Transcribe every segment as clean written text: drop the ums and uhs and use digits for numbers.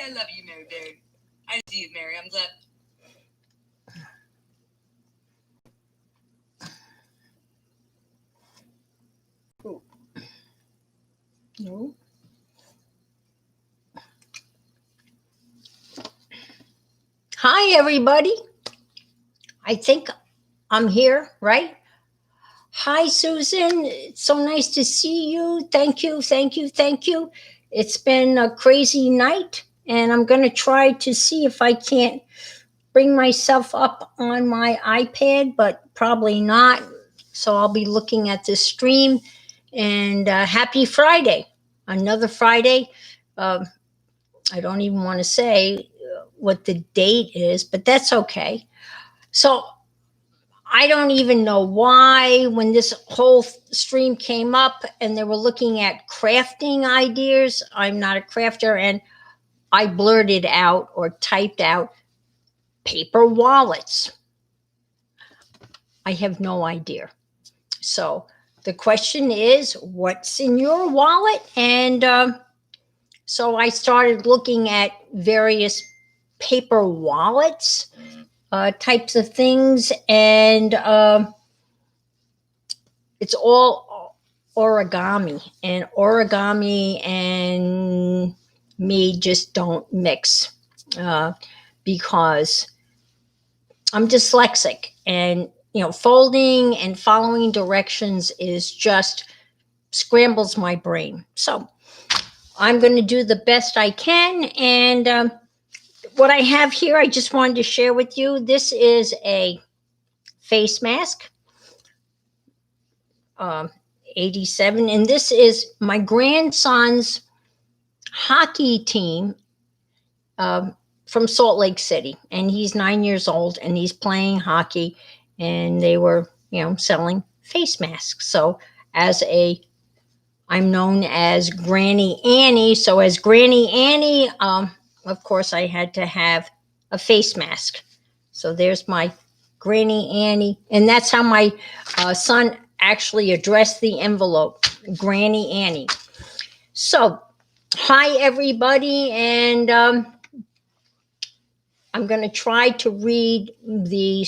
I love you, Meri Berg. I see you, Meri. I'm glad. No. Hi, everybody. I think I'm here, right? Hi, Susan. It's so nice to see you. Thank you, thank you, thank you. It's been a crazy night, and I'm going to try to see if I can't bring myself up on my iPad, but probably not. So I'll be looking at this stream. And happy Friday. Another Friday. I don't even want to say what the date is, but that's okay. So I don't even know why when this whole stream came up and they were looking at crafting ideas. I'm not a crafter, and I blurted out or typed out paper wallets. I have no idea. So the question is, what's in your wallet? And so I started looking at various paper wallets, types of things, and it's all origami, and me just don't mix because I'm dyslexic, and folding and following directions is just scrambles my brain. So I'm going to do the best I can. And what I have here, I just wanted to share with you. This is a face mask, 87. And this is my grandson's hockey team from Salt Lake City. And he's 9 years old, and he's playing hockey. And they were, selling face masks. So I'm known as Granny Annie. So as Granny Annie, of course, I had to have a face mask. So there's my Granny Annie. And that's how my son actually addressed the envelope, Granny Annie. So, hi, everybody. And I'm going to try to read the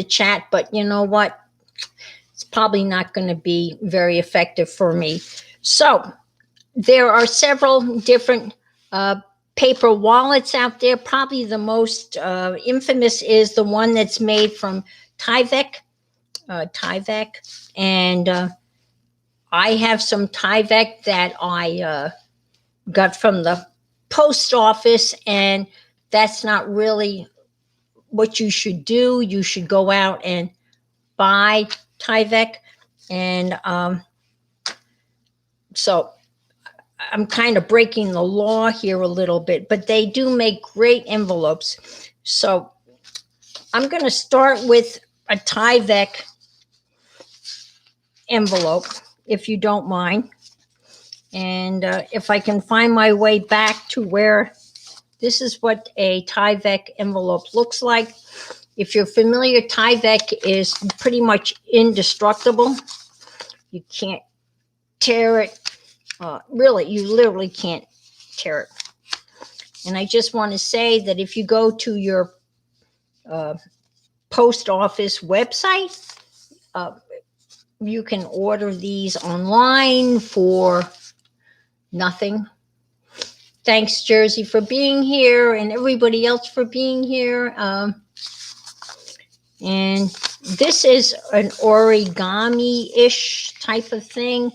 chat, but you know what? It's probably not going to be very effective for me. So there are several different paper wallets out there. Probably the most infamous is the one that's made from Tyvek. And I have some Tyvek that I got from the post office, and that's not really what you should do. You should go out and buy Tyvek. And so I'm kind of breaking the law here a little bit, but they do make great envelopes. So I'm going to start with a Tyvek envelope, if you don't mind. And if I can find my way back to where this is what a Tyvek envelope looks like. If you're familiar, Tyvek is pretty much indestructible. You can't tear it. Really, you literally can't tear it. And I just want to say that if you go to your post office website, you can order these online for nothing. Thanks, Jersey, for being here, and everybody else for being here. And this is an origami-ish type of thing.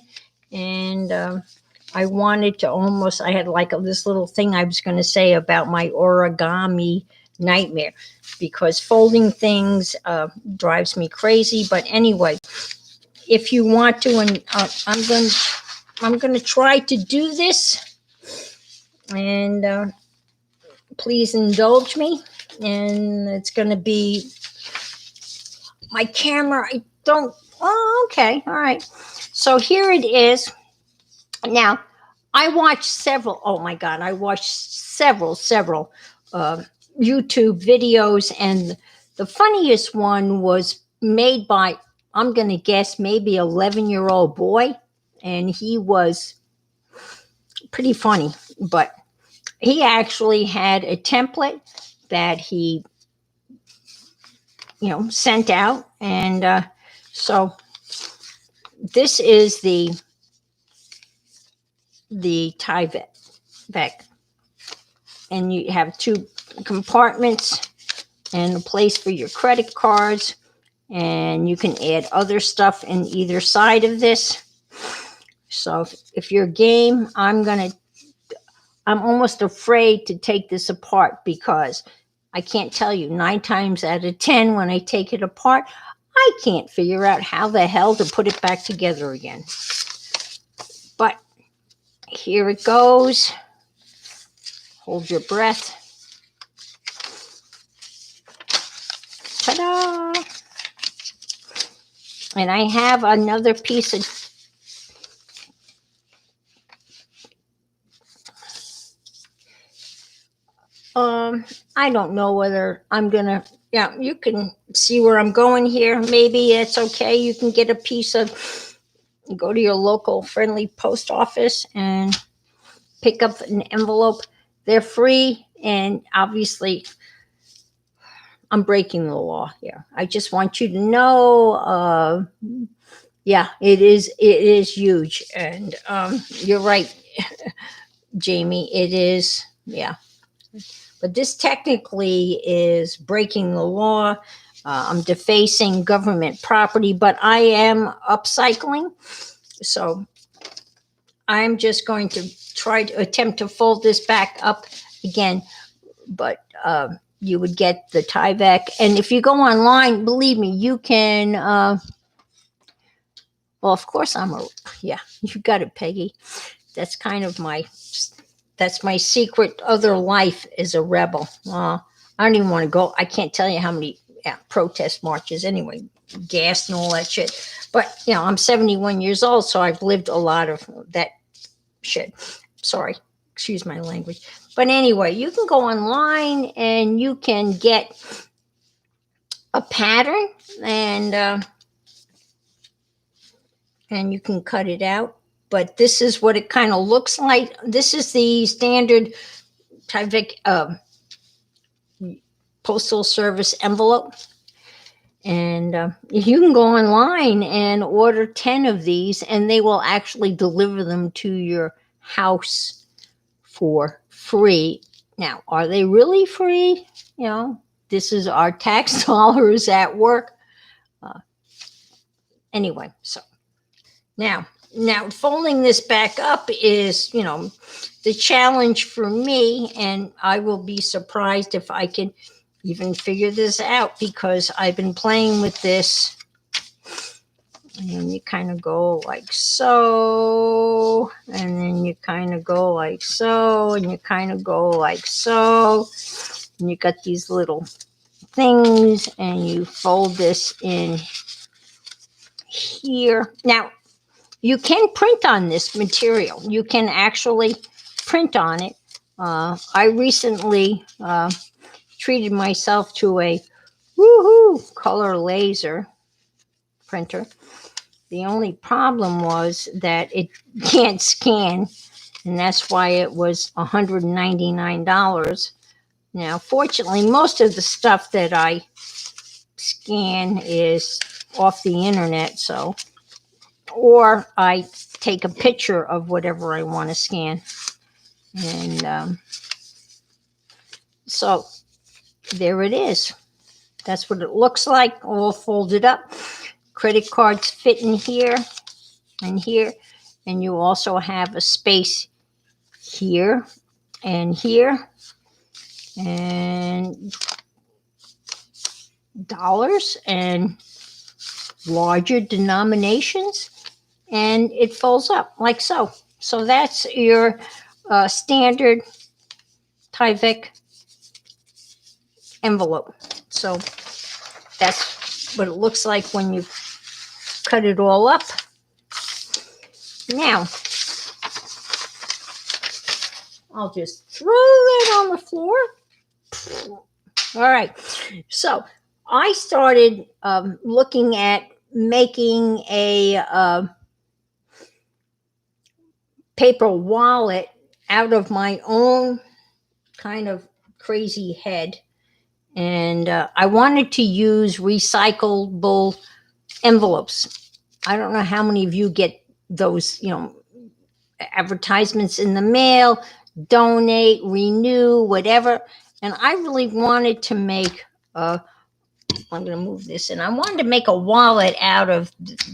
And I wanted to I had like this little thing I was going to say about my origami nightmare, because folding things drives me crazy. But anyway, if you want to, and I'm going to try to do this. And please indulge me. And it's going to be my camera. Okay. All right. So here it is. Now, I watched several YouTube videos. And the funniest one was made by, I'm going to guess, maybe 11-year-old boy. And he was pretty funny, but he actually had a template that he, sent out. And so this is the Tyvek. And you have 2 compartments and a place for your credit cards. And you can add other stuff in either side of this. So if you're game, I'm almost afraid to take this apart, because I can't tell you, 9 times out of 10 when I take it apart, I can't figure out how the hell to put it back together again. But here it goes. Hold your breath. Ta-da! And I have another piece of I don't know whether I'm gonna, you can see where I'm going here. Maybe it's okay. You can get a piece of, go to your local friendly post office and pick up an envelope. They're free, and obviously I'm breaking the law here. I just want you to know, it is huge. And you're right, Jamie, it is, But this technically is breaking the law. I'm defacing government property, but I am upcycling. So I'm just going to try to attempt to fold this back up again. But you would get the Tyvek. And if you go online, believe me, you can, well, of course you got it, Peggy. That's kind of that's my secret other life as a rebel. I don't even want to go. I can't tell you how many protest marches anyway, gas and all that shit. But, I'm 71 years old, so I've lived a lot of that shit. Sorry, excuse my language. But anyway, you can go online and you can get a pattern, and you can cut it out. But this is what it kind of looks like. This is the standard Tyvek Postal Service envelope. And you can go online and order 10 of these, and they will actually deliver them to your house for free. Now, are they really free? This is our tax dollars at work. Anyway, so now folding this back up is, the challenge for me, and I will be surprised if I can even figure this out, because I've been playing with this. And you kind of go like so, and then you kind of go like so, and you kind of go like so, and you got these little things, and you fold this in here. Now, you can print on this material. You can actually print on it. I recently treated myself to a woohoo color laser printer. The only problem was that it can't scan, and that's why it was $199. Now, fortunately, most of the stuff that I scan is off the internet, or I take a picture of whatever I want to scan. And so there it is. That's what it looks like, all folded up. Credit cards fit in here and here. And you also have a space here and here. And dollars and larger denominations. And it folds up like so. So that's your standard Tyvek envelope. So that's what it looks like when you cut it all up. Now, I'll just throw that on the floor. All right. So I started looking at making a paper wallet out of my own kind of crazy head. And I wanted to use recyclable envelopes. I don't know how many of you get those, advertisements in the mail, donate, renew, whatever. And I really wanted to make I'm going to move this in. I wanted to make a wallet out of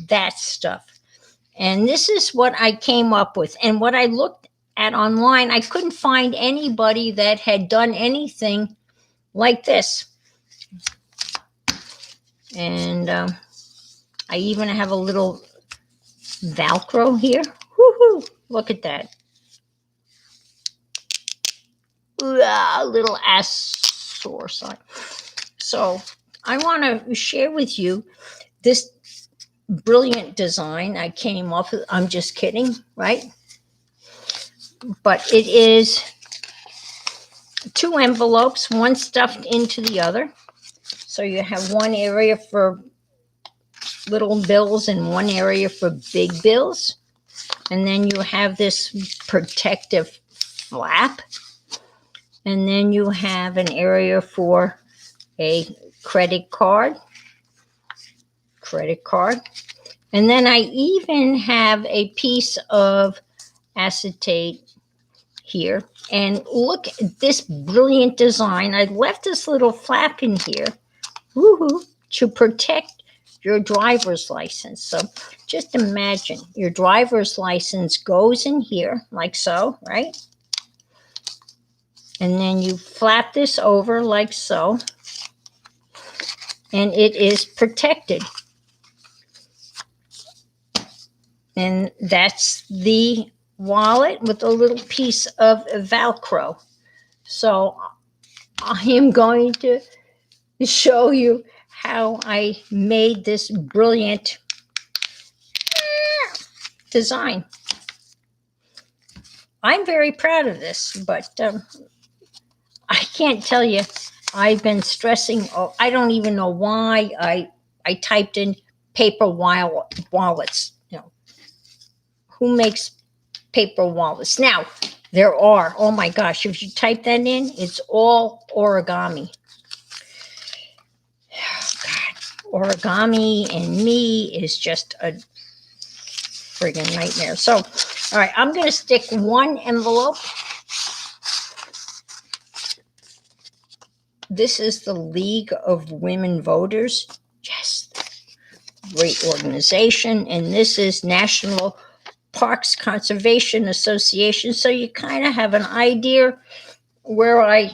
that stuff. And this is what I came up with. And what I looked at online, I couldn't find anybody that had done anything like this. And I even have a little Velcro here. Woohoo! Look at that. A little Asor sign. So I want to share with you this brilliant design I came up with. I'm just kidding, right? But it is 2 envelopes, one stuffed into the other. So you have one area for little bills and one area for big bills. And then you have this protective flap. And then you have an area for a credit card. And then I even have a piece of acetate here. And look at this brilliant design. I left this little flap in here, woohoo, to protect your driver's license. So just imagine your driver's license goes in here like so, right? And then you flap this over like so, and it is protected. And that's the wallet with a little piece of Velcro. So I am going to show you how I made this brilliant design. I'm very proud of this, but I can't tell you, I've been stressing. Oh, I don't even know why I typed in paper wallets. Who makes paper wallets? Now, there are, oh my gosh, if you type that in, it's all origami. God, origami and me is just a friggin' nightmare. So, all right, I'm going to stick one envelope. This is the League of Women Voters. Yes, great organization. And this is National Parks Conservation Association. So you kind of have an idea where I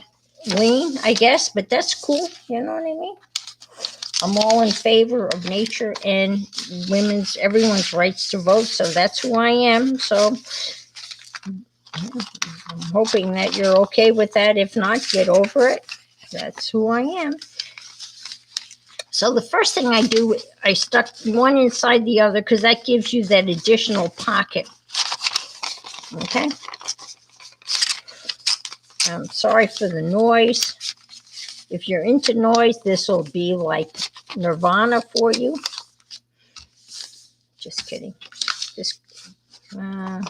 lean, I guess, but that's cool. You know what I mean? I'm all in favor of nature and everyone's rights to vote. So that's who I am. So I'm hoping that you're okay with that. If not, get over it. That's who I am. So the first thing I do, I stuck one inside the other because that gives you that additional pocket. Okay. I'm sorry for the noise. If you're into noise, this will be like Nirvana for you. Just kidding. Yeah,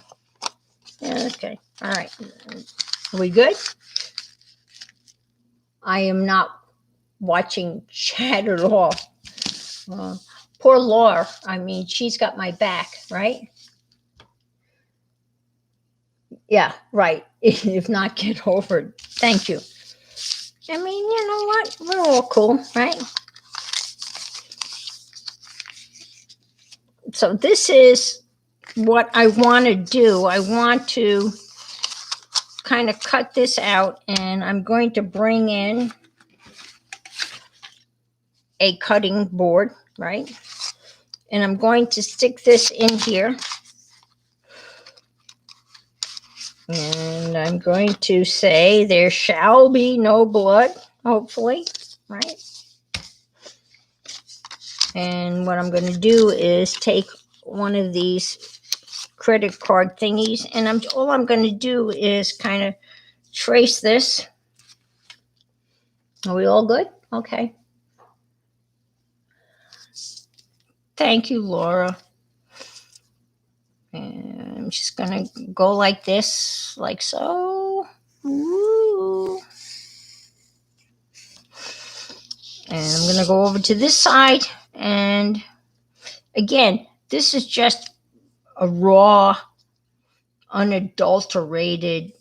okay. All right. Are we good? I am not watching chat at all. Poor Lahr. I mean, she's got my back, right? Yeah, right. If not, get over it. Thank you. I mean, you know what? We're all cool, right? So this is what I want to do. I want to kind of cut this out, and I'm going to bring in a cutting board, right? And I'm going to stick this in here. And I'm going to say there shall be no blood, hopefully, right? And what I'm going to do is take one of these credit card thingies, and all I'm going to do is kind of trace this. Are we all good? Okay. Thank you, Laura. And I'm just going to go like this, like so. Ooh. going to go over to this side. And again, this is just a raw, unadulterated,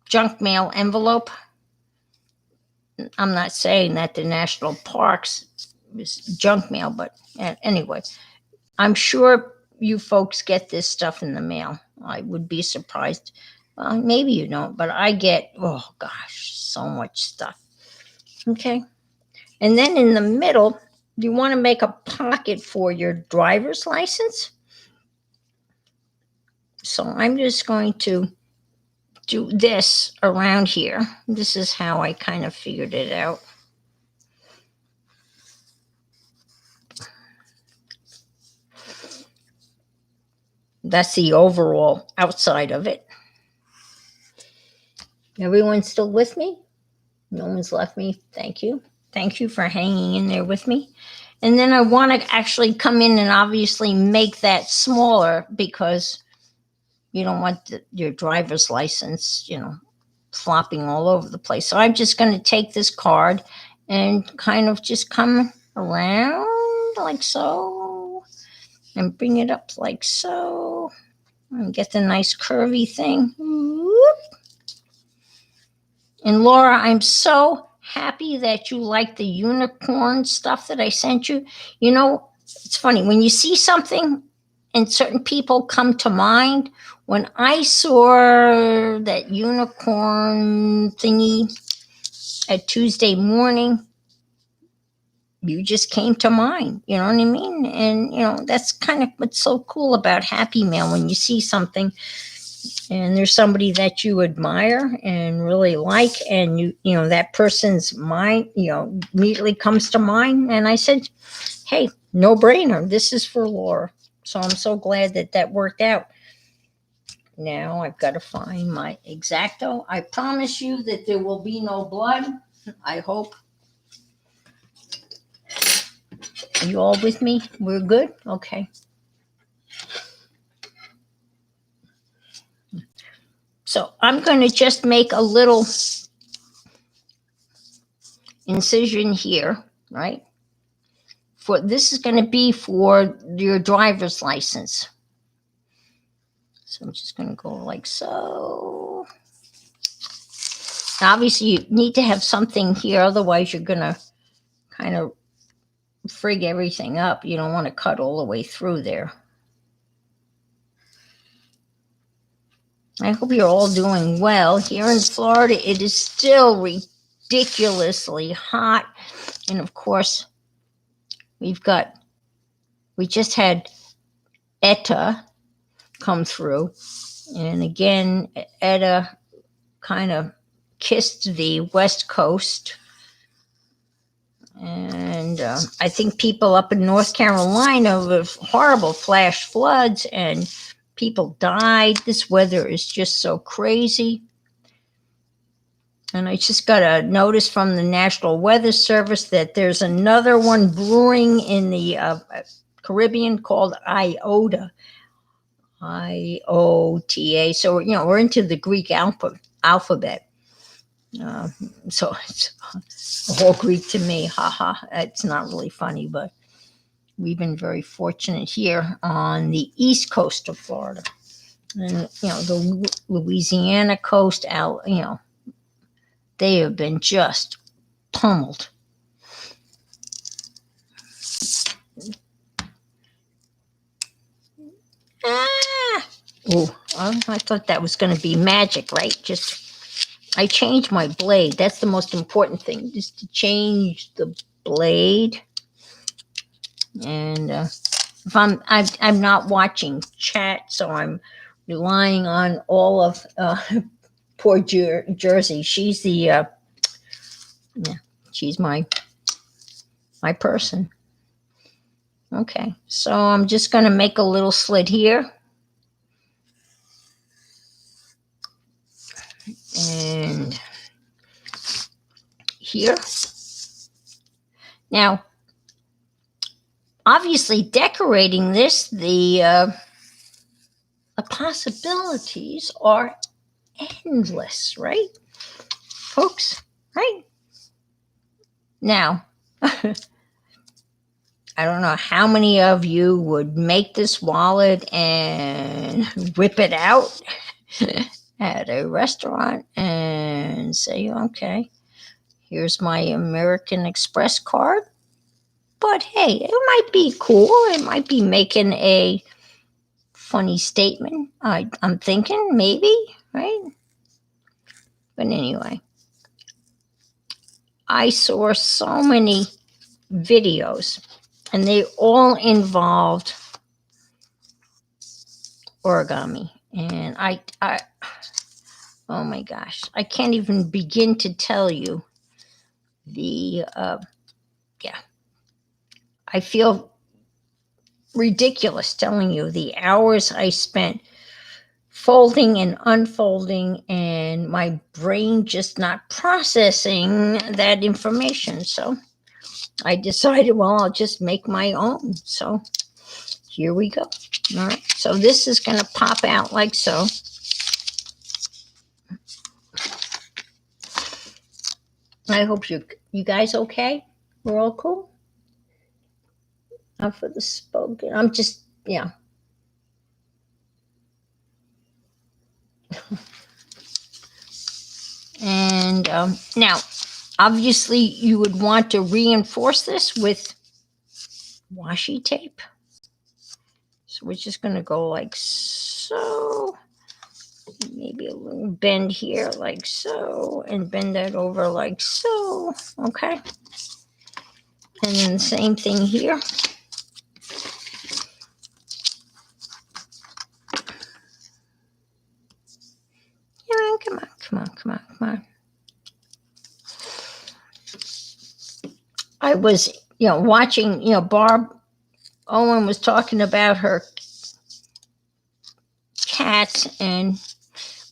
junk mail envelope. I'm not saying that the national parks is junk mail, but anyway, I'm sure you folks get this stuff in the mail. I would be surprised. Well, maybe you don't, but I get, oh gosh, so much stuff. Okay. And then in the middle, you want to make a pocket for your driver's license. So I'm just going to do this around here. This is how I kind of figured it out. That's the overall outside of it. Everyone's still with me? No one's left me. Thank you. Thank you for hanging in there with me. And then I want to actually come in and obviously make that smaller because you don't want your driver's license, flopping all over the place. So I'm just going to take this card and kind of just come around like so and bring it up like so and get the nice curvy thing. Whoop. And Laura, I'm so happy that you like the unicorn stuff that I sent you. It's funny when you see something and certain people come to mind. When I saw that unicorn thingy at Tuesday morning, you just came to mind. You know what I mean? And, that's kind of what's so cool about Happy Mail. When you see something and there's somebody that you admire and really like, and that person's mind, immediately comes to mind. And I said, hey, no brainer. This is for Laura. So I'm so glad that worked out. Now I've got to find my X-Acto. I promise you that there will be no blood. I hope. Are you all with me? We're good? Okay. So I'm going to just make a little incision here, right? This is going to be for your driver's license. So I'm just going to go like so. Obviously, you need to have something here. Otherwise, you're going to kind of frig everything up. You don't want to cut all the way through there. I hope you're all doing well. Here in Florida, it is still ridiculously hot. And of course, we just had Eta come through. And again, Eta kind of kissed the West Coast. And I think people up in North Carolina with horrible flash floods and people died. This weather is just so crazy. And I just got a notice from the National Weather Service that there's another one brewing in the Caribbean called Iota. IOTA. So, we're into the Greek alphabet. So it's all Greek to me. Haha. It's not really funny, but we've been very fortunate here on the east coast of Florida. And, the Louisiana coast out, they have been just pummeled. Oh, I thought that was going to be magic, right? I changed my blade. That's the most important thing, just to change the blade. And if I'm not watching chat, so I'm relying on all of poor Jersey. She's she's my person. Okay, so I'm just going to make a little slit here. And here. Now, obviously decorating this, the possibilities are endless, right, folks? Right? Now, I don't know how many of you would make this wallet and whip it out at a restaurant and say, okay, here's my American Express card. But hey, it might be cool. It might be making a funny statement. I'm thinking maybe, right? But anyway, I saw so many videos and they all involved origami. And I oh my gosh, I can't even begin to tell you the, yeah, I feel ridiculous telling you the hours I spent folding and unfolding and my brain just not processing that information. So I decided, well, I'll just make my own. So here we go. All right. So this is going to pop out like so. I hope you guys okay? We're all cool? For the spoken. I'm just, yeah. And now, obviously, you would want to reinforce this with washi tape. So we're just going to go like so. Maybe a little bend here like so. And bend that over like so. Okay. And then same thing here. Yeah, come on, come on, come on, come on. I was, watching, Barb Owen was talking about her cats, and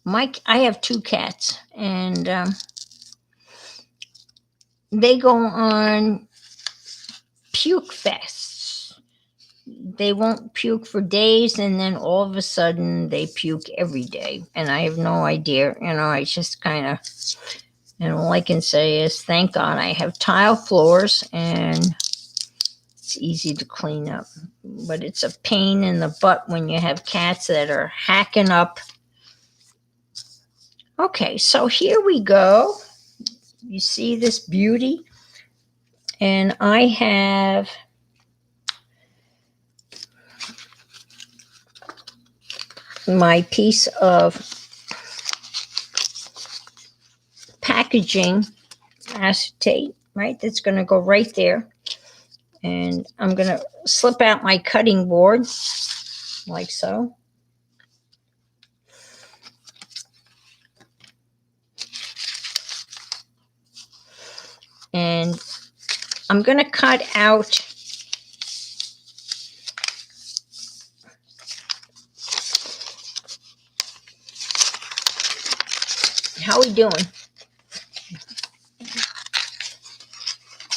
I have 2 cats, and they go on puke fests. They won't puke for days, and then all of a sudden they puke every day, and I have no idea. I just kind of, and all I can say is thank God I have tile floors, and it's easy to clean up. But it's a pain in the butt when you have cats that are hacking up. Okay, so here we go. You see this beauty? And I have my piece of packaging acetate, right? That's going to go right there. And I'm going to slip out my cutting board like so. And I'm going to cut out how are we doing?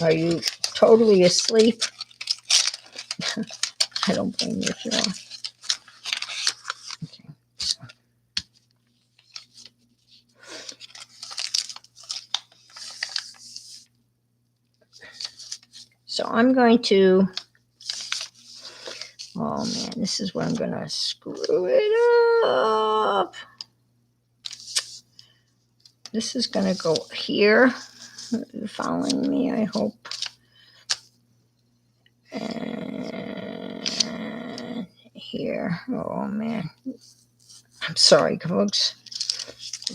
Are you totally asleep? I don't blame you if you are. Okay. So I'm going to, oh man, this is where I'm going to screw it up. This is going to go here. You're following me, I hope. And here. Oh man. I'm sorry, folks.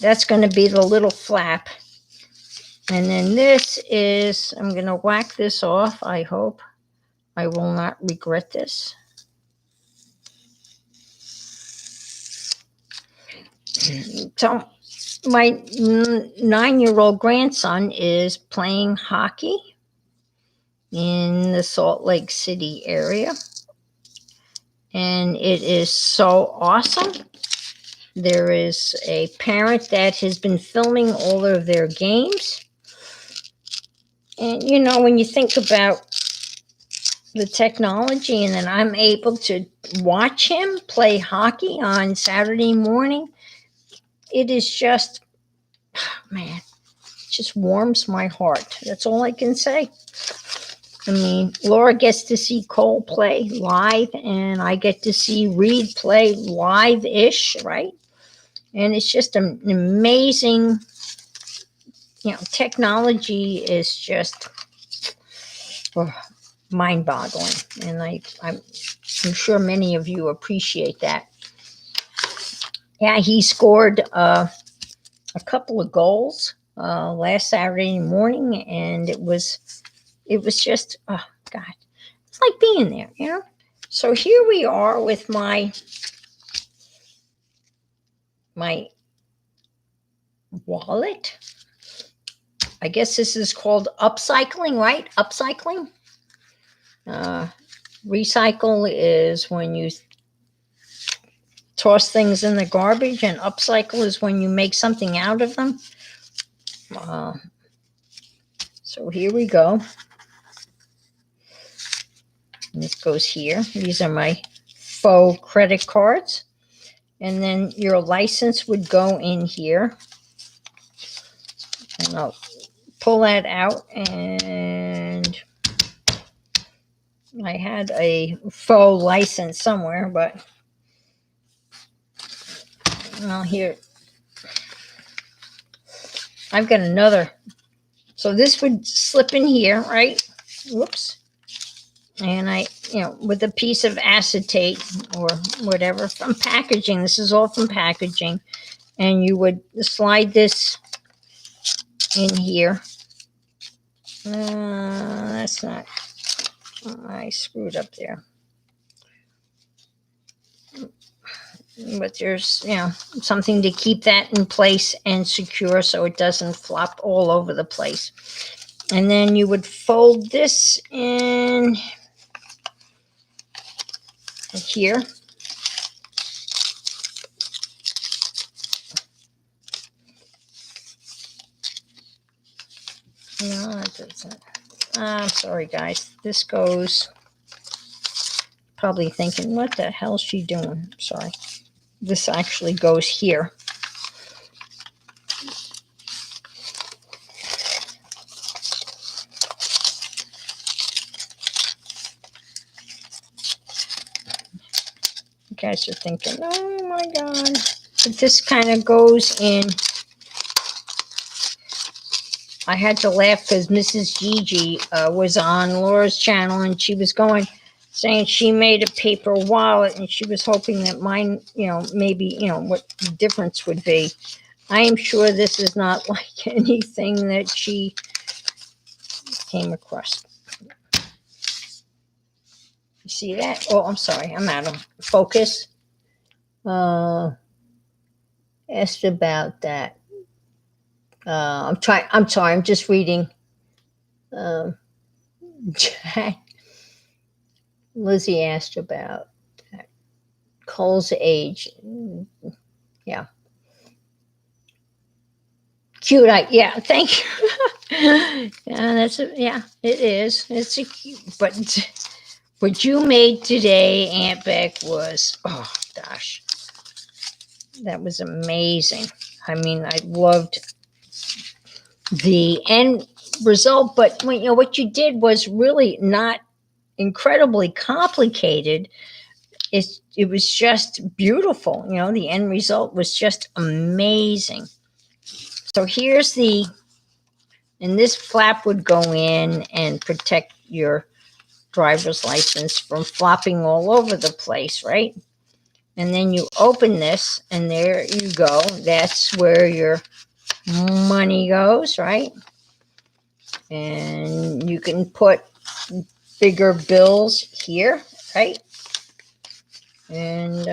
That's going to be the little flap. And then this is, I'm going to whack this off, I hope. I will not regret this. So my 9-year-old grandson is playing hockey in the Salt Lake City area. And it is so awesome. There is a parent that has been filming all of their games. And, when you think about the technology and then I'm able to watch him play hockey on Saturday morning, it is just, man, it just warms my heart. That's all I can say. I mean, Laura gets to see Cole play live, and I get to see Reed play live-ish, right? And it's just an amazing, technology is just mind-boggling. And I'm sure many of you appreciate that. Yeah, he scored a couple of goals last Saturday morning, and it was just, oh God, it's like being there. So here we are with my wallet. I guess this is called upcycling, right? Upcycling. Recycle is when you toss things in the garbage, and upcycle is when you make something out of them. So here we go. And this goes here. These are my faux credit cards. And then your license would go in here. And I'll pull that out. And I had a faux license somewhere, but well, here. I've got another. So this would slip in here, right? Whoops. And I, with a piece of acetate or whatever from packaging. This is all from packaging. And you would slide this in here. That's not, I screwed up there. But there's, something to keep that in place and secure so it doesn't flop all over the place. And then you would fold this in here. No, that doesn't. I'm sorry, guys. This goes, probably thinking, what the hell's she doing? Sorry. This actually goes here. You guys are thinking, oh my God. But this kind of goes in. I had to laugh because Mrs. Gigi was on Laura's channel, and she was saying she made a paper wallet, and she was hoping that mine, maybe, what the difference would be. I am sure this is not like anything that she came across. You see that? Oh, I'm sorry. I'm out of focus. Asked about that. I'm sorry. I'm just reading. Lizzie asked about that. Cole's age. Yeah. Cute. Yeah. Thank you. Yeah, it is. It's a cute, but what you made today, Aunt Beck, was, oh gosh, that was amazing. I mean, I loved the end result, but what you did was really not incredibly complicated. It was just beautiful. The end result was just amazing. So here's and this flap would go in and protect your driver's license from flopping all over the place, right? And then you open this, and there you go. That's where your money goes, right? And you can put bigger bills here, right? And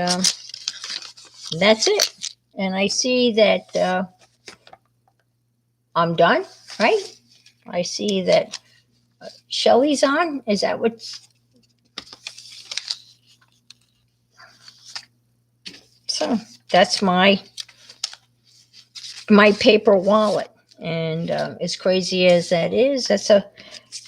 that's it. And I see that I'm done, right? I see that Shelley's on. Is that what? So that's my paper wallet. And as crazy as that is, that's a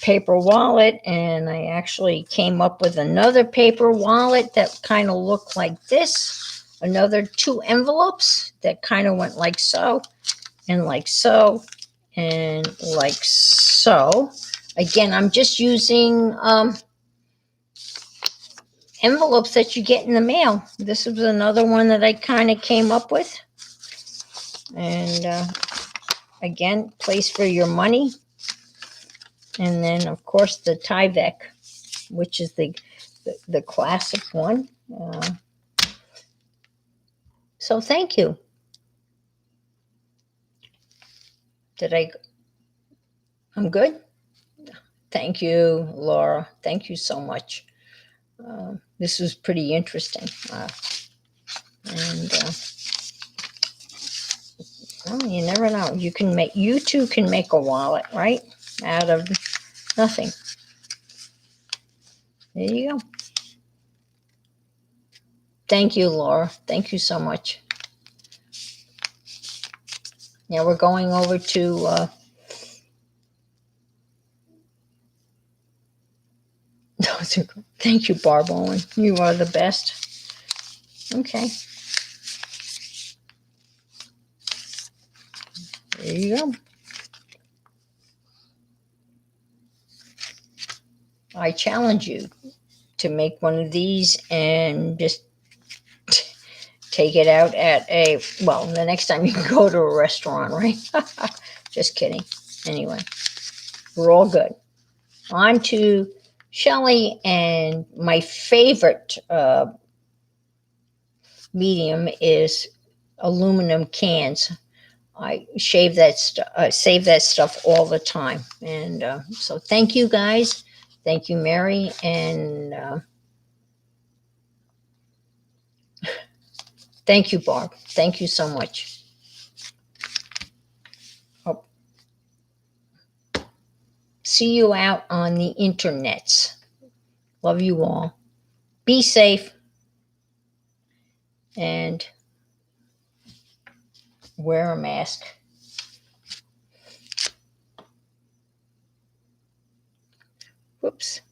paper wallet. And I actually came up with another paper wallet that kind of looked like this. Another 2 envelopes that kind of went like so, and like so, and like so. Again, I'm just using envelopes that you get in the mail. This was another one that I kind of came up with. And again, place for your money. And then, of course, the Tyvek, which is the classic one. So thank you. I'm good? Thank you, Laura. Thank you so much. This was pretty interesting. And well, you never know. You too can make a wallet, right? Out of nothing. There you go. Thank you, Laura. Thank you so much. Now we're going over to thank you, Barb Owen. You are the best. Okay. There you go. I challenge you to make one of these and just take it out at the next time you can go to a restaurant, right? Just kidding. Anyway, we're all good. On to Shelley, and my favorite medium is aluminum cans. I save that stuff all the time. And so thank you guys. Thank you, Meri. And thank you, Barb. Thank you so much. Hope. See you out on the internets. Love you all. Be safe. And wear a mask. Whoops.